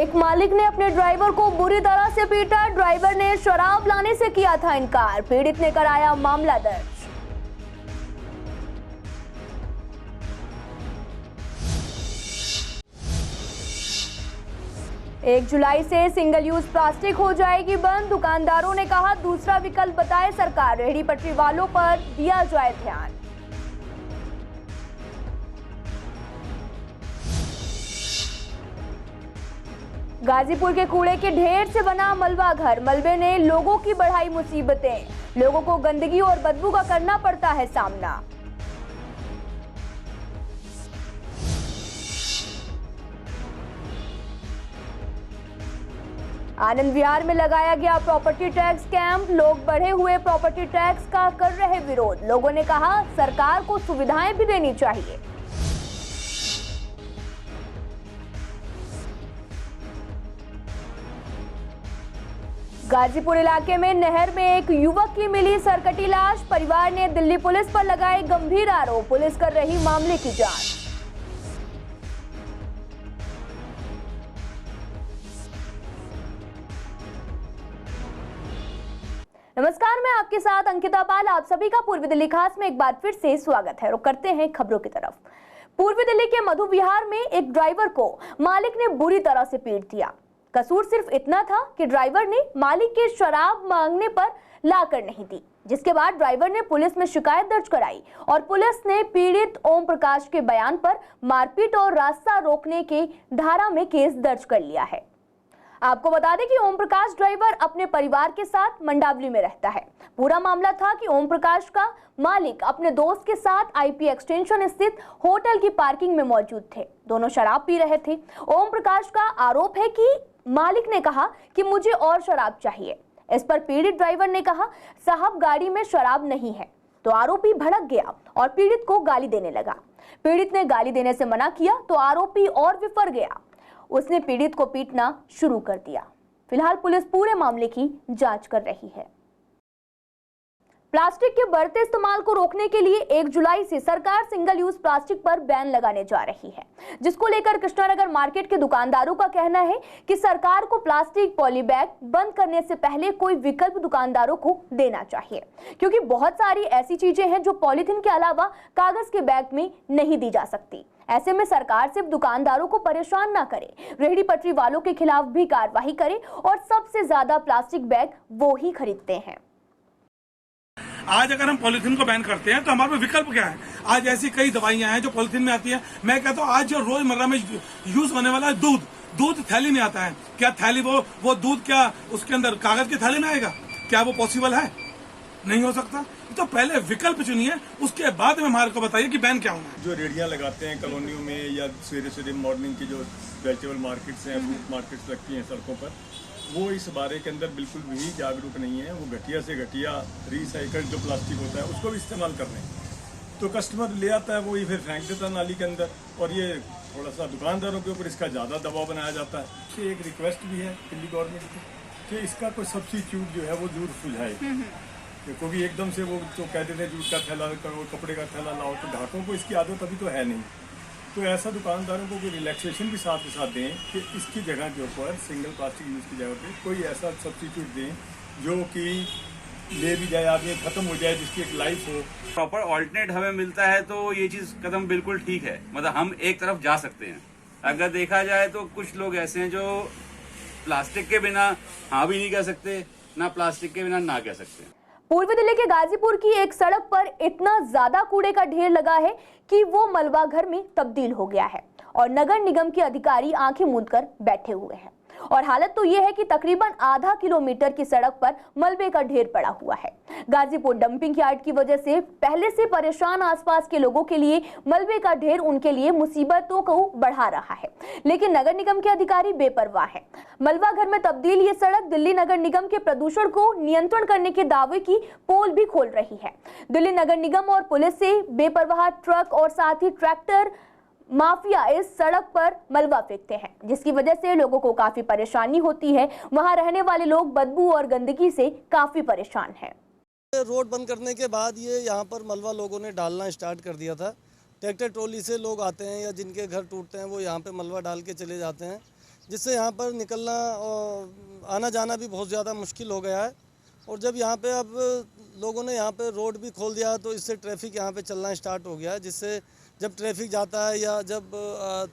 एक मालिक ने अपने ड्राइवर को बुरी तरह से पीटा। ड्राइवर ने शराब लाने से किया था इनकार। पीड़ित ने कराया मामला दर्ज। एक जुलाई से सिंगल यूज प्लास्टिक हो जाएगी बंद। दुकानदारों ने कहा दूसरा विकल्प बताए सरकार। रेहड़ी पटरी वालों पर दिया जाए ध्यान। गाजीपुर के कूड़े के ढेर से बना मलबा घर। मलबे ने लोगों की बढ़ाई मुसीबतें। लोगों को गंदगी और बदबू का करना पड़ता है सामना। आनंद विहार में लगाया गया प्रॉपर्टी टैक्स कैंप। लोग बढ़े हुए प्रॉपर्टी टैक्स का कर रहे विरोध। लोगों ने कहा सरकार को सुविधाएं भी देनी चाहिए। गाजीपुर इलाके में नहर में एक युवक की मिली सरकटी लाश। परिवार ने दिल्ली पुलिस पर लगाए गंभीर आरोप। पुलिस कर रही मामले की जांच। नमस्कार, मैं आपके साथ अंकिता पाल। आप सभी का पूर्वी दिल्ली खास में एक बार फिर से स्वागत है और करते हैं खबरों की तरफ। पूर्वी दिल्ली के मधु विहार में एक ड्राइवर को मालिक ने बुरी तरह से पीट दिया। कसूर सिर्फ इतना था कि ड्राइवर ने मालिक के शराब मांगने पर लाकर नहीं दी, जिसके बाद ड्राइवर ने पुलिस में शिकायत दर्ज कराई और पुलिस ने पीड़ित ओम प्रकाश के बयान पर मारपीट और रास्ता रोकने के धारा में केस दर्ज कर लिया है। आपको बता दें कि ओम प्रकाश ड्राइवर अपने परिवार के साथ मंडावली में रहता है। पूरा मामला था कि ओम प्रकाश का मालिक अपने दोस्त के साथ आईपी एक्सटेंशन स्थित होटल की पार्किंग में मौजूद थे। दोनों शराब पी रहे थे। ओम प्रकाश का आरोप है कि मालिक ने कहा कि मुझे और शराब चाहिए। इस पर पीड़ित ड्राइवर ने कहा साहब गाड़ी में शराब नहीं है, तो आरोपी भड़क गया और पीड़ित को गाली देने लगा। पीड़ित ने गाली देने से मना किया तो आरोपी और विफर गया। उसने पीड़ित को पीटना शुरू कर दिया। फिलहाल पुलिस पूरे मामले की जांच कर रही है। प्लास्टिक के बढ़ते इस्तेमाल को रोकने के लिए 1 जुलाई से सरकार सिंगल यूज प्लास्टिक पर बैन लगाने जा रही है, जिसको लेकर कृष्णानगर मार्केट के दुकानदारों का कहना है कि सरकार को प्लास्टिक पॉलीबैग बंद करने से पहले कोई विकल्प दुकानदारों को देना चाहिए, क्योंकि बहुत सारी ऐसी चीजें हैं जो पॉलीथीन के अलावा कागज के बैग में नहीं दी जा सकती। ऐसे में सरकार सिर्फ दुकानदारों को परेशान ना करे, रेहड़ी पटरी वालों के खिलाफ भी कार्रवाई करे और सबसे ज्यादा प्लास्टिक बैग वो ही खरीदते हैं। आज अगर हम पॉलिथीन को बैन करते हैं तो हमारे पास विकल्प क्या है? आज ऐसी कई दवाइयां हैं जो पॉलिथीन में आती है। मैं कहता हूँ आज जो रोजमर्रा में यूज होने वाला है दूध थैली में आता है। क्या थैली वो दूध क्या उसके अंदर कागज की थैली में आएगा? क्या वो पॉसिबल है? नहीं हो सकता। तो पहले विकल्प चुनिए, उसके बाद में हमारे को बताइए कि बैन क्या होना है। जो रेडियां लगाते हैं कॉलोनियों में या सवेरे मॉर्निंग की जो वेजिटेबल मार्केट्स हैं, फ्रूट मार्केट्स लगती हैं सड़कों पर, वो इस बारे के अंदर बिल्कुल भी जागरूक नहीं है। वो घटिया से घटिया रिसाइकल्ड जो प्लास्टिक होता है उसको भी इस्तेमाल कर रहे हैं। तो कस्टमर ले आता है, वो ही फिर फेंक देता है नाली के अंदर। और ये थोड़ा सा दुकानदारों के ऊपर इसका ज़्यादा दबाव बनाया जाता है। तो एक रिक्वेस्ट भी है दिल्ली गवर्नमेंट की कि इसका कोई सब्स्टिट्यूट जो है वो जरूर सुझाए, क्योंकि एकदम से वो जो कह देते हैं जूट का थैला करो, कपड़े का थैला लाओ, तो ग्राहकों को इसकी आदत अभी तो है नहीं। तो ऐसा दुकानदारों को कोई रिलैक्सेशन भी साथ के साथ दें कि इसकी जगह के ऊपर सिंगल प्लास्टिक यूज़ की जगह पे कोई ऐसा सब्स्टिट्यूट दें जो कि ले भी जाए, आदमी खत्म हो जाए, जिसकी एक लाइफ हो। प्रॉपर ऑल्टरनेट हमें मिलता है तो ये चीज़ कदम बिल्कुल ठीक है। मतलब हम एक तरफ जा सकते हैं। अगर देखा जाए तो कुछ लोग ऐसे हैं जो प्लास्टिक के बिना हाँ भी नहीं कह सकते, ना प्लास्टिक के बिना ना कह सकते। पूर्वी दिल्ली के गाजीपुर की एक सड़क पर इतना ज्यादा कूड़े का ढेर लगा है कि वो मलबा घर में तब्दील हो गया है और नगर निगम के अधिकारी आंखें मूंद कर बैठे हुए हैं। और हालत तो ये है कि तकरीबन आधा किलोमीटर की सड़क पर मलबे का ढेर पड़ा हुआ है। गाजीपुर डंपिंग यार्ड की वजह से पहले से परेशान आसपास के लोगों के लिए मलबे का ढेर उनके लिए मुसीबतों को बढ़ा रहा है, लेकिन नगर निगम के अधिकारी बेपरवाह हैं। मलबा घर में तब्दील ये सड़क दिल्ली नगर निगम के प्रदूषण को नियंत्रण करने के दावे की पोल भी खोल रही है। दिल्ली नगर निगम और पुलिस से बेपरवाह ट्रक और साथ ही ट्रैक्टर माफिया इस सड़क पर मलबा फेंकते हैं, जिसकी वजह से लोगों को काफी परेशानी होती है। वहां रहने वाले लोग बदबू और गंदगी से काफी परेशान हैं। रोड बंद करने के बाद ये यहाँ पर मलबा लोगों ने डालना स्टार्ट कर दिया था। ट्रैक्टर ट्रॉली से लोग आते हैं या जिनके घर टूटते हैं वो यहाँ पे मलबा डाल के चले जाते हैं। जिससे यहाँ पर निकलना और आना जाना भी बहुत ज़्यादा मुश्किल हो गया है। और जब यहाँ पे अब लोगों ने यहाँ पे रोड भी खोल दिया तो इससे ट्रैफिक यहाँ पे चलना स्टार्ट हो गया है, जिससे जब ट्रैफिक जाता है या जब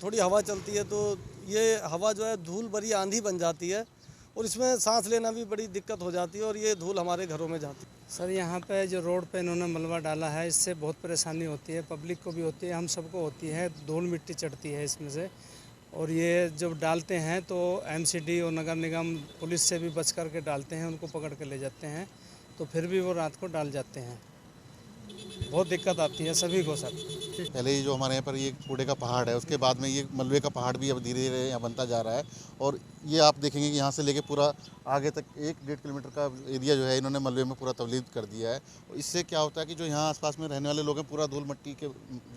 थोड़ी हवा चलती है तो ये हवा जो है धूल भरी आंधी बन जाती है और इसमें सांस लेना भी बड़ी दिक्कत हो जाती है और ये धूल हमारे घरों में जाती है। सर यहाँ पे जो रोड पे इन्होंने मलबा डाला है, इससे बहुत परेशानी होती है, पब्लिक को भी होती है, हम सबको होती है, धूल मिट्टी चढ़ती है इसमें से। और ये जब डालते हैं तो एमसीडी और नगर निगम पुलिस से भी बच कर के डालते हैं, उनको पकड़ के ले जाते हैं, तो फिर भी वो रात को डाल जाते हैं। बहुत दिक्कत आती है सभी को सर। पहले ही जो हमारे यहाँ पर ये कूड़े का पहाड़ है, उसके बाद में ये मलबे का पहाड़ भी अब धीरे धीरे यहाँ बनता जा रहा है। और ये आप देखेंगे कि यहाँ से लेके पूरा आगे तक 1-1.5 किलोमीटर का एरिया जो है इन्होंने मलबे में पूरा तब्दील कर दिया है। इससे क्या होता है कि जो यहाँ आसपास में रहने वाले लोग हैं, पूरा धूल मिट्टी के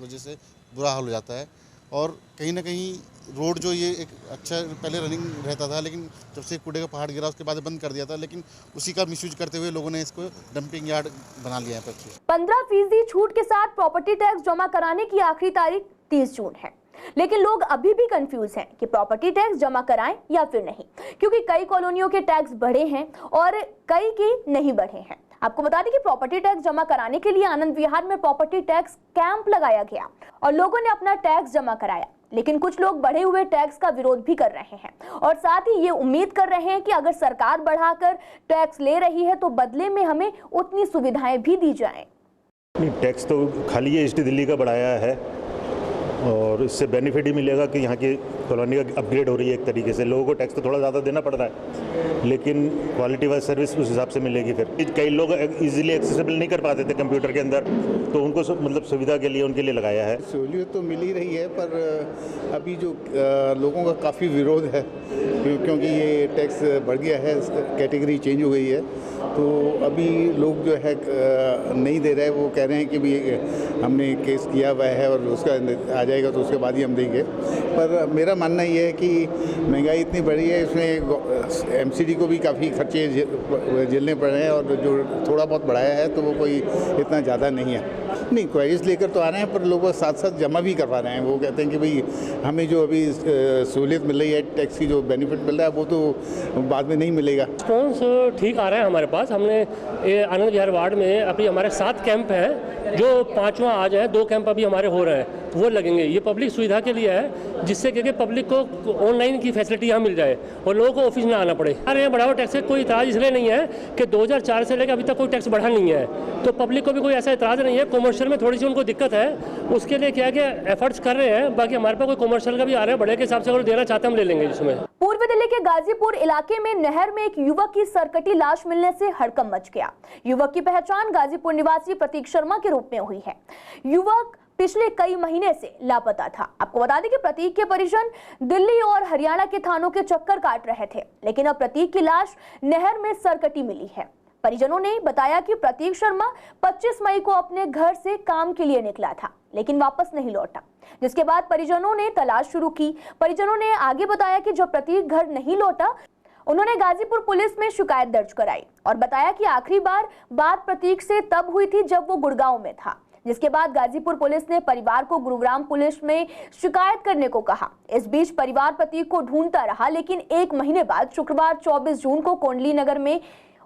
वजह से बुरा हाल हो जाता है। और कहीं ना कहीं रोड जो ये एक अच्छा पहले रनिंग रहता था, लेकिन जब से कूड़े का पहाड़ गिरा उसके बाद बंद कर दिया था, लेकिन उसी का मिसयूज करते हुए लोगों ने इसको डंपिंग यार्ड बना लिया है। 15% छूट के साथ प्रॉपर्टी टैक्स जमा कराने की आखिरी तारीख 30 जून है, लेकिन लोग अभी भी कंफ्यूज हैं कि प्रॉपर्टी टैक्स जमा कराएं या फिर नहीं, क्योंकि कई कॉलोनियों के टैक्स बढ़े हैं और कई के नहीं बढ़े हैं। आपको बता दें कि प्रॉपर्टी टैक्स जमा कराने के लिए आनंद विहार में प्रॉपर्टी टैक्स कैंप लगाया गया और लोगों ने अपना टैक्स जमा कराया, लेकिन कुछ लोग बढ़े हुए टैक्स का विरोध भी कर रहे हैं और साथ ही ये उम्मीद कर रहे हैं कि अगर सरकार बढ़ाकर टैक्स ले रही है तो बदले में हमें उतनी सुविधाएं भी दी जाएं। नहीं, टैक्स तो खाली ये ईस्ट दिल्ली का बढ़ाया है और इससे बेनिफिट ही मिलेगा कि यहाँ की कॉलोनी का अपग्रेड हो रही है। एक तरीके से लोगों को टैक्स तो थोड़ा ज़्यादा देना पड़ रहा है, लेकिन क्वालिटी वाइज सर्विस उस हिसाब से मिलेगी। फिर कई लोग इजीली एक्सेसिबल नहीं कर पाते थे कंप्यूटर के अंदर, तो उनको मतलब सुविधा के लिए उनके लिए लगाया है। सहूलियत तो मिल ही रही है, पर अभी जो लोगों का काफ़ी विरोध है क्योंकि ये टैक्स बढ़ गया है, कैटेगरी चेंज हो गई है, तो अभी लोग जो है नहीं दे रहे हैं। वो कह रहे हैं कि भी हमने केस किया हुआ है और उसका आ जाएगा तो उसके बाद ही हम देंगे। पर मेरा मानना ये है कि महंगाई इतनी बढ़ी है, इसमें एमसीडी को भी काफ़ी खर्चे झेलने पड़ रहे हैं और जो थोड़ा बहुत बढ़ाया है तो वो कोई इतना ज़्यादा नहीं है। नहीं, क्वेरीज लेकर तो आ रहे हैं, पर लोग साथ साथ जमा भी करवा रहे हैं। वो कहते हैं कि भाई हमें जो अभी सहूलियत मिल रही है, टैक्स की जो बेनिफिट मिल रहा है वो तो बाद में नहीं मिलेगा। रिस्पॉन्स ठीक आ रहा है हमारे पास। हमने आनंद विहार वार्ड में अभी हमारे 7 कैंप हैं, जो 5वां आज है, 2 कैंप अभी हमारे हो रहे हैं, वो लगेंगे। ये पब्लिक सुविधा के लिए है, जिससे कि पब्लिक को ऑनलाइन की फैसिलिटी यहाँ मिल जाए और लोगों को ऑफिस ना आना पड़े। अरे बढ़ावा टैक्स से कोई इतराज़ इसलिए नहीं है कि 2004 से लेकर अभी तक कोई टैक्स बढ़ा नहीं है, तो पब्लिक को भी कोई ऐसा इतराज़ नहीं है। कॉमर्शियल में थोड़ी सी उनको दिक्कत है, उसके लिए क्या है कि एफर्ट्स कर रहे हैं। बाकी हमारे पास कोई कॉमर्शियल का भी आ रहा है, बड़े के हिसाब से अगर देना चाहते हैं हम ले लेंगे। जिसमें पूर्वी दिल्ली के गाजीपुर इलाके में नहर में एक युवक की सरकटी लाश मिलने से हड़कंप मच गया। युवक की पहचान गाजीपुर निवासी प्रतीक शर्मा के रूप में हुई है। युवक पिछले कई महीने से लापता था। आपको बता दें कि प्रतीक के परिजन दिल्ली और हरियाणा के थानों के चक्कर काट रहे थे, लेकिन अब प्रतीक की लाश नहर में सरकटी मिली है। परिजनों ने बताया कि प्रतीक शर्मा 25 मई को अपने घर से काम के लिए निकला था, लेकिन वापस नहीं लौटा, जिसके बाद परिजनों ने तलाश शुरू की। परिजनों ने आगे बताया कि जब प्रतीक घर नहीं लौटा, उन्होंने गाजीपुर पुलिस में शिकायत दर्ज कराई और बताया कि आखिरी बार बात प्रतीक से तब हुई थी जब वो गुड़गांव में था, जिसके बाद गाजीपुर पुलिस ने परिवार को गुरुग्राम पुलिस में शिकायत करने को कहा। इस बीच परिवार प्रतीक को ढूंढता रहा, लेकिन 1 महीने बाद शुक्रवार 24 जून को कोंडली नगर में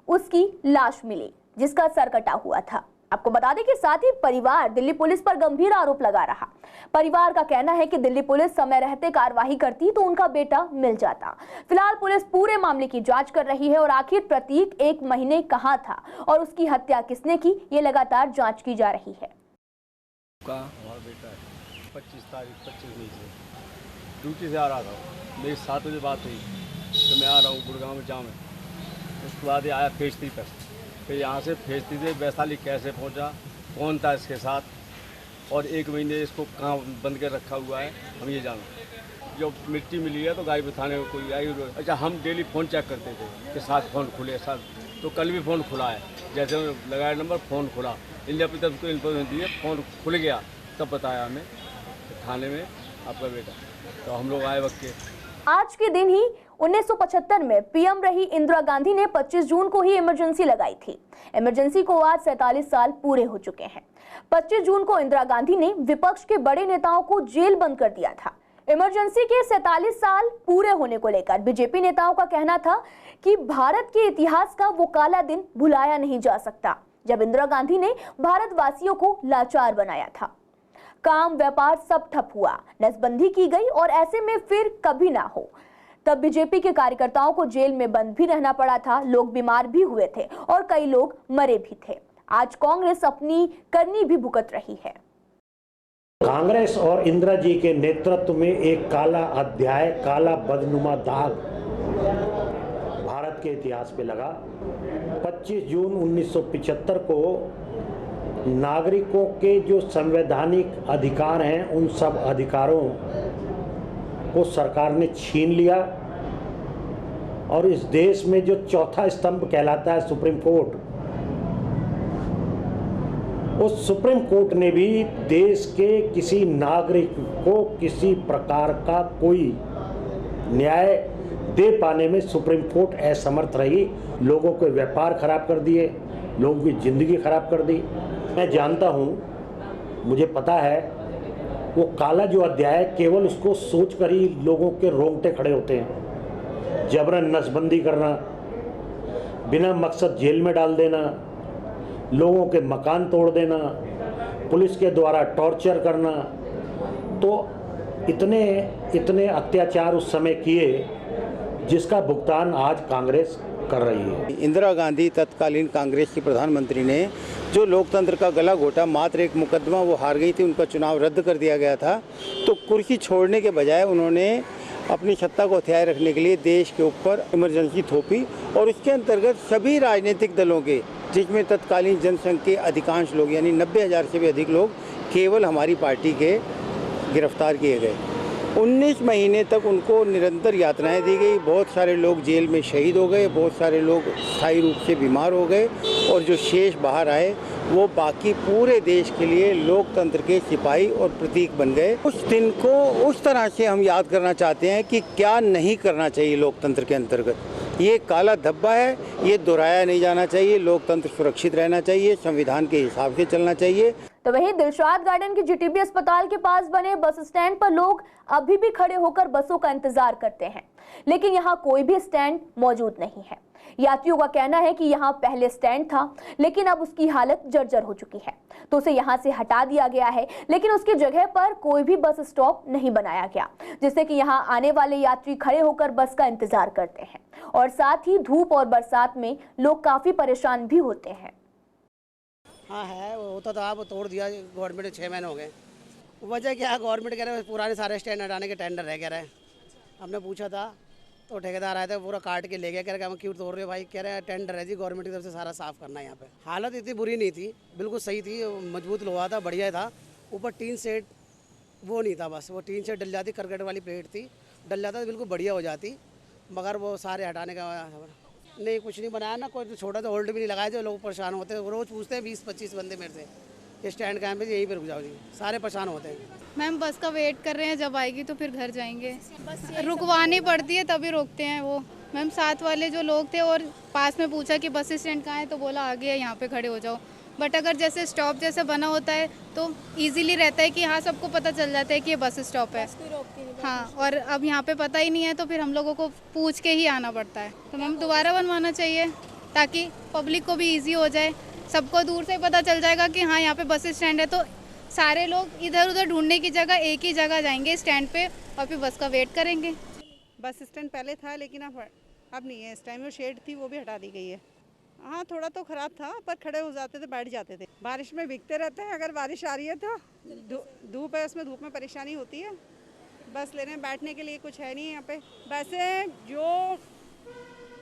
उसकी लाश मिली, जिसका सर कटा हुआ था। आपको बता दें कि साथ ही परिवार दिल्ली पुलिस पर गंभीर आरोप लगा रहा। परिवार का कहना है कि दिल्ली पुलिस समय रहते कार्रवाई करती तो उनका बेटा मिल जाता। फिलहाल पुलिस पूरे मामले की जांच कर रही है और आखिर प्रतीक 1 महीने कहां था और उसकी हत्या किसने की, ये लगातार जांच की जा रही है। हमारा बेटा है 25 मई से ड्यूटी से आ रहा था। मेरी 7 बजे बात हुई तो मैं आ रहा हूँ गुड़गांव में जाम है। उसके बाद ये आया फेज 3 पर, फिर यहाँ से फेज 3 से वैशाली कैसे पहुँचा, कौन था इसके साथ, और 1 महीने इसको कहाँ बंद कर रखा हुआ है हम ये जाना। जो मिट्टी मिली है तो गायब थाने को कोई आई। अच्छा, हम डेली फ़ोन चेक करते थे कि 7 फ़ोन खुले, 7 तो कल भी फ़ोन खुला है। जैसे लगाया नंबर फ़ोन खुला, इंडिया अपनी तरफ को इन्फॉर्मेशन दी है, फ़ोन खुल गया, तब बताया हमें थाने में आपका बेटा। तो हम लोग आए वक्त के। आज के दिन ही 1975 में पीएम रही इंदिरा गांधी ने 25 जून को ही इमरजेंसी लगाई थी। इमरजेंसी को आज 47 साल पूरे हो चुके हैं। 25 जून को इंदिरा गांधी ने विपक्ष के बड़े नेताओं को जेल बंद कर दिया था, इमरजेंसी के 47 साल पूरे होने को लेकर बीजेपी नेताओं का कहना था कि भारत के इतिहास का वो काला दिन भुलाया नहीं जा सकता जब इंदिरा गांधी ने भारतवासियों को लाचार बनाया था। काम व्यापार सब ठप हुआ, नसबंदी की गई और ऐसे में फिर कभी ना हो। तब बीजेपी के कार्यकर्ताओं को जेल में बंद भी रहना पड़ा था, लोग बीमार भी हुए थे और कई लोग मरे भी थे। आज कांग्रेस अपनी करनी भी भुगत रही है। कांग्रेस और इंदिरा जी के नेतृत्व में एक काला अध्याय, काला बदनुमा दाग भारत के इतिहास पे लगा। 25 जून 1975 को नागरिकों के जो संवैधानिक अधिकार हैं उन सब अधिकारों को सरकार ने छीन लिया और इस देश में जो चौथा स्तंभ कहलाता है सुप्रीम कोर्ट, उस सुप्रीम कोर्ट ने भी देश के किसी नागरिक को किसी प्रकार का कोई न्याय दे पाने में सुप्रीम कोर्ट असमर्थ रही। लोगों के व्यापार खराब कर दिए, लोगों की ज़िंदगी खराब कर दी। मैं जानता हूँ, मुझे पता है, वो काला जो अध्याय केवल उसको सोचकर ही लोगों के रोंगटे खड़े होते हैं। जबरन नसबंदी करना, बिना मकसद जेल में डाल देना, लोगों के मकान तोड़ देना, पुलिस के द्वारा टॉर्चर करना, तो इतने अत्याचार उस समय किए जिसका भुगतान आज कांग्रेस कर रही है। इंदिरा गांधी तत्कालीन कांग्रेस की प्रधानमंत्री ने जो लोकतंत्र का गला घोटा, मात्र एक मुकदमा वो हार गई थी, उनका चुनाव रद्द कर दिया गया था, तो कुर्सी छोड़ने के बजाय उन्होंने अपनी सत्ता को हथियार रखने के लिए देश के ऊपर इमरजेंसी थोपी और उसके अंतर्गत सभी राजनीतिक दलों के, जिसमें तत्कालीन जनसंघ के अधिकांश लोग यानी 90,000 से भी अधिक लोग केवल हमारी पार्टी के गिरफ्तार किए गए। 19 महीने तक उनको निरंतर यातनाएं दी गई। बहुत सारे लोग जेल में शहीद हो गए, बहुत सारे लोग स्थायी रूप से बीमार हो गए और जो शेष बाहर आए वो बाकी पूरे देश के लिए लोकतंत्र के सिपाही और प्रतीक बन गए। उस दिन को उस तरह से हम याद करना चाहते हैं कि क्या नहीं करना चाहिए लोकतंत्र के अंतर्गत। ये काला धब्बा है, ये दोहराया नहीं जाना चाहिए। लोकतंत्र सुरक्षित रहना चाहिए, संविधान के हिसाब से चलना चाहिए। तो वहीं दिलशाद गार्डन के जीटीबी अस्पताल के पास बने बस स्टैंड पर लोग अभी भी खड़े होकर बसों का इंतजार करते हैं, लेकिन यहाँ कोई भी स्टैंड मौजूद नहीं है। यात्रियों का कहना है कि यहाँ पहले स्टैंड था, लेकिन अब उसकी हालत जर्जर हो चुकी है, तो उसे यहाँ से हटा दिया गया है, लेकिन उसकी जगह पर कोई भी बस स्टॉप नहीं बनाया गया, जिससे कि यहाँ आने वाले यात्री खड़े होकर बस का इंतजार करते हैं और साथ ही धूप और बरसात में लोग काफी परेशान भी होते हैं। हाँ है, वो होता था, वो तोड़ दिया गवर्नमेंट ने, 6 महीने हो गए। वजह क्या है, गवर्नमेंट कह रहे हैं पुराने सारे स्टैंड हटाने के टेंडर रह कह रहे हैं। हमने पूछा था तो ठेकेदार आए थे, पूरा काट के ले गया, कह रहे हम क्यों तोड़ रहे हो भाई, कह रहे हैं टेंडर है जी, गवर्नमेंट की तरफ से सारा साफ करना है यहाँ पे। हालत इतनी बुरी नहीं थी, बिल्कुल सही थी, मजबूत लोहा था, बढ़िया था। ऊपर टीन सेट वो नहीं था, बस वो टीन सेट डल जाती, करकट वाली प्लेट थी, डल जाता तो बिल्कुल बढ़िया हो जाती, मगर वो सारे हटाने का नहीं, कुछ नहीं बनाया ना, कोई छोटा सा होल्ड भी नहीं लगाया। जो लोग परेशान होते हैं रोज़ पूछते हैं 20-25 बंदे मेरे से, ये स्टैंड कहाँ पे, यहीं पर रुक जाओ जी, सारे परेशान होते हैं। मैम बस का वेट कर रहे हैं, जब आएगी तो फिर घर जाएंगे। रुकवानी पड़ती है तभी रोकते हैं वो। मैम साथ वाले जो लोग थे और पास में पूछा कि बस स्टैंड कहाँ है, तो बोला आगे है, यहाँ पे खड़े हो जाओ। बट अगर जैसे स्टॉप जैसे बना होता है तो इजीली रहता है कि हाँ सबको पता चल जाता है कि ये बस स्टॉप है। हाँ, और अब यहाँ पे पता ही नहीं है तो फिर हम लोगों को पूछ के ही आना पड़ता है। तो मैम दोबारा बनवाना चाहिए ताकि पब्लिक को भी ईजी हो जाए, सबको दूर से पता चल जाएगा कि हाँ यहाँ पे बस स्टैंड है, तो सारे लोग इधर उधर ढूंढने की जगह एक ही जगह जाएंगे स्टैंड पे और फिर बस का वेट करेंगे। बस स्टैंड पहले था लेकिन अब नहीं है, इस टाइम वो शेड थी वो भी हटा दी गई है। हाँ थोड़ा तो ख़राब था, पर खड़े हो जाते थे, बैठ जाते थे। बारिश में भीगते रहते हैं, अगर बारिश आ रही है तो धूप है, उसमें धूप में परेशानी होती है। बस लेने बैठने के लिए कुछ है नहीं यहाँ पे। वैसे जो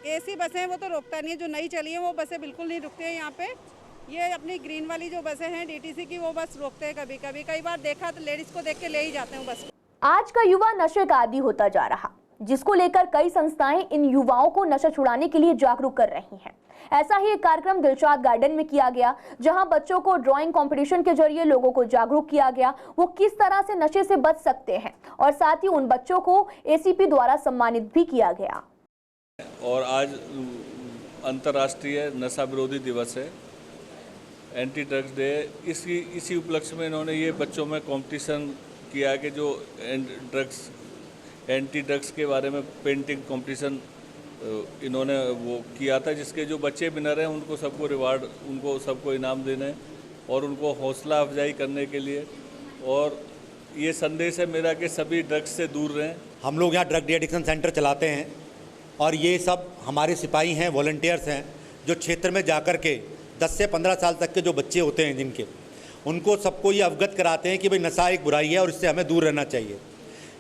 एसी बसें हैं वो तो रोकता नहीं है, जो नई चली हैं वो बसें बिल्कुल नहीं रुकती हैं यहाँ पे। ये अपनी ग्रीन वाली जो बसें हैं डीटीसी की, वो बस रोकते हैं कभी कभी, कई बार देखा तो लेडीज़ को देख के ले ही जाते हैं बस। आज का युवा नशे का आदी होता जा रहा, जिसको लेकर कई संस्थाएं इन युवाओं को नशा छुड़ाने के लिए जागरूक कर रही हैं। ऐसा ही एक कार्यक्रम दिलशाद गार्डन में किया गया, जहां बच्चों को ड्राइंग कंपटीशन के जरिए लोगों को जागरूक किया गया, वो किस तरह से नशे से बच सकते हैं, और साथ ही उन बच्चों को एसीपी द्वारा सम्मानित भी किया गया। और आज अंतर्राष्ट्रीय नशा विरोधी दिवस है, एंटी ड्रग्स डे। इसी उपलक्ष्य में इन्होंने ये बच्चों में कंपटीशन किया कि जो एंटी ड्रग्स के बारे में पेंटिंग कंपटीशन इन्होंने वो किया था, जिसके जो बच्चे विनर हैं उनको सबको रिवार्ड, उनको सबको इनाम देने और उनको हौसला अफजाई करने के लिए। और ये संदेश है मेरा कि सभी ड्रग्स से दूर रहें। हम लोग यहाँ ड्रग डी एडिक्शन सेंटर चलाते हैं और ये सब हमारे सिपाही हैं, वॉलंटियर्स हैं, जो क्षेत्र में जाकर के 10 से 15 साल तक के जो बच्चे होते हैं जिनके, उनको सबको ये अवगत कराते हैं कि भाई नशा एक बुराई है और इससे हमें दूर रहना चाहिए।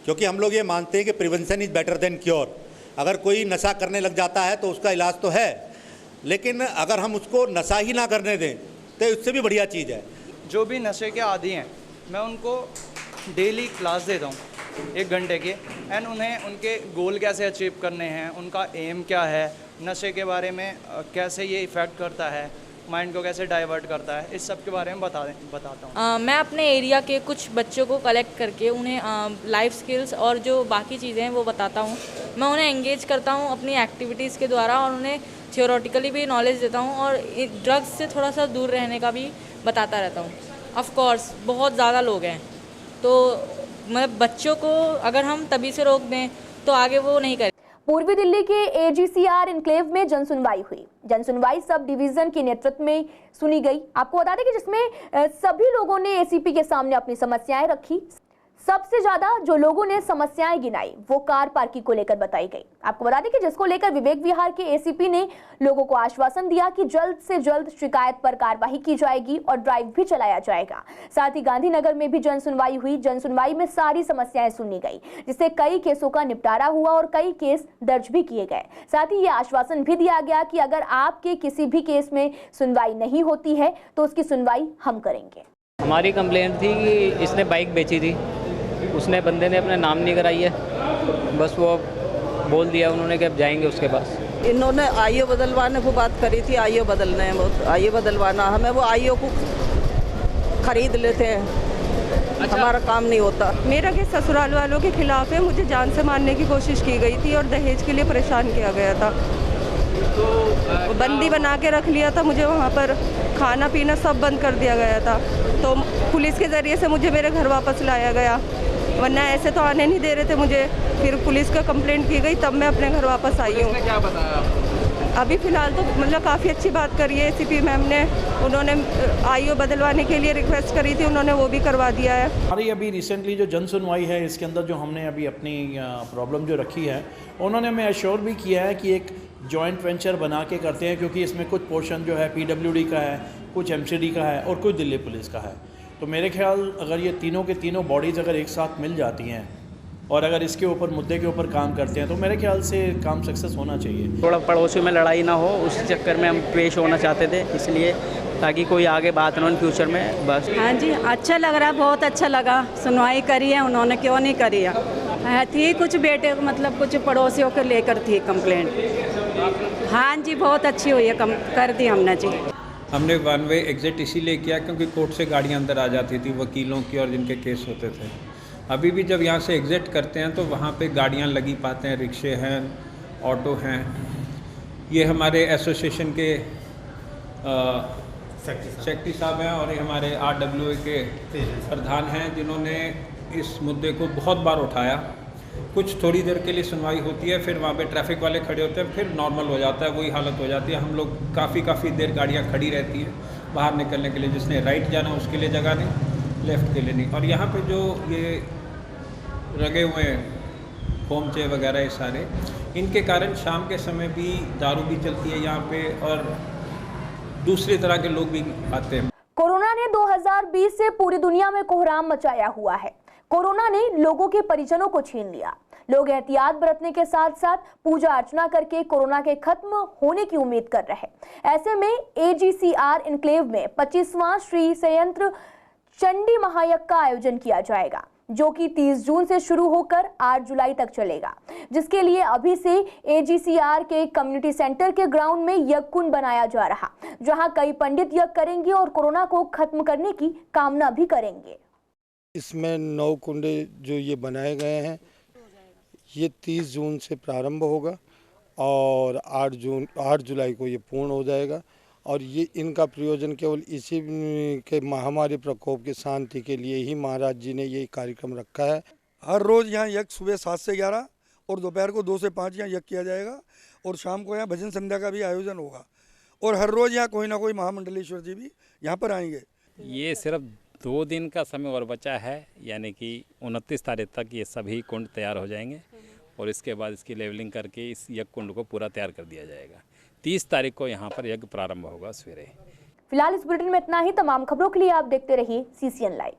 क्योंकि हम लोग ये मानते हैं कि prevention is better than cure. अगर कोई नशा करने लग जाता है तो उसका इलाज तो है, लेकिन अगर हम उसको नशा ही ना करने दें तो उससे भी बढ़िया चीज़ है। जो भी नशे के आदी हैं मैं उनको डेली क्लास देता हूँ 1 घंटे की, एंड उन्हें उनके गोल कैसे अचीव करने हैं, उनका एम क्या है, नशे के बारे में कैसे ये इफ़ेक्ट करता है, माइंड को कैसे डाइवर्ट करता है, इस सब के बारे में बताता हूँ। मैं अपने एरिया के कुछ बच्चों को कलेक्ट करके उन्हें लाइफ स्किल्स और जो बाकी चीज़ें हैं वो बताता हूँ। मैं उन्हें एंगेज करता हूँ अपनी एक्टिविटीज़ के द्वारा और उन्हें थियोरेटिकली भी नॉलेज देता हूँ और ड्रग्स से थोड़ा सा दूर रहने का भी बताता रहता हूँ। ऑफ कोर्स बहुत ज़्यादा लोग हैं, तो मतलब बच्चों को अगर हम तभी से रोक दें तो आगे वो नहीं करें। पूर्वी दिल्ली के एजीसीआर एन्क्लेव में जनसुनवाई हुई। जनसुनवाई सब डिवीजन के नेतृत्व में सुनी गई। आपको बता दें कि जिसमें सभी लोगों ने एसीपी के सामने अपनी समस्याएं रखी। सबसे ज्यादा जो लोगों ने समस्याएं गिनाई वो कार पार्किंग को लेकर बताई गई। आपको बता दें कि जिसको लेकर विवेक विहार के एसीपी ने लोगों को आश्वासन दिया कि जल्द से जल्द शिकायत पर कार्रवाई की जाएगी और ड्राइव भी चलाया जाएगा। साथ ही गांधीनगर में भी जनसुनवाई हुई। जनसुनवाई में सारी समस्याएं सुनी गई, जिससे कई केसों का निपटारा हुआ और कई केस दर्ज भी किए गए। साथ ही ये आश्वासन भी दिया गया कि अगर आपके किसी भी केस में सुनवाई नहीं होती है तो उसकी सुनवाई हम करेंगे। हमारी कंप्लेंट थी कि इसने बाइक बेची थी, उसने बंदे ने अपना नाम नहीं कराई है, बस वो बोल दिया उन्होंने कि अब जाएंगे उसके पास। इन्होंने आईओ बदलवाने को बात करी थी, आईओ बदलने हैं, वो आईओ बदलवाना, हमें वो आईओ को खरीद लेते हैं। अच्छा। हमारा काम नहीं होता। मेरा केस ससुराल वालों के खिलाफ है। मुझे जान से मारने की कोशिश की गई थी और दहेज के लिए परेशान किया गया था। तो बंदी बना के रख लिया था मुझे, वहाँ पर खाना पीना सब बंद कर दिया गया था। तो पुलिस के ज़रिए से मुझे मेरे घर वापस लाया गया, वरना ऐसे तो आने नहीं दे रहे थे मुझे। फिर पुलिस का कंप्लेंट की गई, तब मैं अपने घर वापस आई हूँ। क्या बताया? अभी फ़िलहाल तो मतलब काफ़ी अच्छी बात करी है एसीपी मैम ने। उन्होंने आईओ बदलवाने के लिए रिक्वेस्ट करी थी, उन्होंने वो भी करवा दिया है। हमारी अभी रिसेंटली जो जन सुनवाई है, इसके अंदर जो हमने अभी अपनी प्रॉब्लम जो रखी है, उन्होंने हमें एश्योर भी किया है कि एक जॉइंट वेंचर बना के करते हैं, क्योंकि इसमें कुछ पोर्शन जो है पीडब्ल्यूडी का है, कुछ एमसीडी का है और कुछ दिल्ली पुलिस का है। तो मेरे ख्याल अगर ये तीनों के तीनों बॉडीज़ अगर एक साथ मिल जाती हैं और अगर इसके ऊपर मुद्दे के ऊपर काम करते हैं तो मेरे ख्याल से काम सक्सेस होना चाहिए। थोड़ा पड़ोसियों में लड़ाई ना हो, उस चक्कर में हम पेश होना चाहते थे, इसलिए ताकि कोई आगे बात ना हो फ्यूचर में। बस हाँ जी, अच्छा लग रहा है, बहुत अच्छा लगा। सुनवाई करी है उन्होंने, क्यों नहीं करी है। थी कुछ बेटे मतलब कुछ पड़ोसियों को लेकर थी कंप्लेंट। हाँ जी, बहुत अच्छी हुई है, कर दी हमने जी। हमने 1 वे एग्ज़िट इसीलिए किया क्योंकि कोर्ट से गाड़ियाँ अंदर आ जाती थी, वकीलों की और जिनके केस होते थे। अभी भी जब यहाँ से एग्ज़िट करते हैं तो वहाँ पे गाड़ियाँ लगी पाते हैं, रिक्शे हैं, ऑटो हैं। ये हमारे एसोसिएशन के सेक्रेटरी साहब हैं और ये हमारे RWA के प्रधान हैं, जिन्होंने इस मुद्दे को बहुत बार उठाया। कुछ थोड़ी देर के लिए सुनवाई होती है, फिर वहाँ पे ट्रैफिक वाले खड़े होते हैं, फिर नॉर्मल हो जाता है, वही हालत हो जाती है। हम लोग काफ़ी देर गाड़ियाँ खड़ी रहती हैं बाहर निकलने के लिए, जिसने राइट जाना उसके लिए जगह नहीं, लेफ़्ट के लिए नहीं। और यहाँ पे जो ये लगे हुए हैं होमचे वगैरह ये सारे, इनके कारण शाम के समय भी दारू भी चलती है यहाँ पे और दूसरी तरह के लोग भी आते हैं। कोरोना ने 2020 से पूरी दुनिया में कोहराम मचाया हुआ है। कोरोना ने लोगों के परिजनों को छीन लिया। लोग एहतियात बरतने के साथ साथ पूजा अर्चना करके कोरोना के खत्म होने की उम्मीद कर रहे हैं। ऐसे में एजीसीआर एन्क्लेव में 25वां श्री संयंत्र चंडी महायज्ञ का आयोजन किया जाएगा, जो कि 30 जून से शुरू होकर 8 जुलाई तक चलेगा, जिसके लिए अभी से एजीसीआर के कम्युनिटी सेंटर के ग्राउंड में यज्ञ कुंड बनाया जा रहा, जहां कई पंडित यज्ञ करेंगे और कोरोना को खत्म करने की कामना भी करेंगे। इसमें 9 कुंडे जो ये बनाए गए हैं, ये 30 जून से प्रारंभ होगा और 8 जुलाई को ये पूर्ण हो जाएगा। और ये इनका प्रयोजन केवल इसी के महामारी प्रकोप की शांति के लिए ही महाराज जी ने ये कार्यक्रम रखा है। हर रोज़ यहाँ यज्ञ सुबह 7 से 11 और दोपहर को 2 से 5 यहाँ यज्ञ किया जाएगा और शाम को यहाँ भजन संध्या का भी आयोजन होगा और हर रोज़ यहाँ कोई ना कोई महामंडलेश्वर जी भी यहाँ पर आएंगे। ये सिर्फ 2 दिन का समय और बचा है, यानी कि 29 तारीख तक ये सभी कुंड तैयार हो जाएंगे और इसके बाद इसकी लेवलिंग करके इस यज्ञ कुंड को पूरा तैयार कर दिया जाएगा। 30 तारीख को यहाँ पर यज्ञ प्रारंभ होगा सवेरे। फिलहाल इस बुलेटिन में इतना ही। तमाम खबरों के लिए आप देखते रहिए CCN लाइव।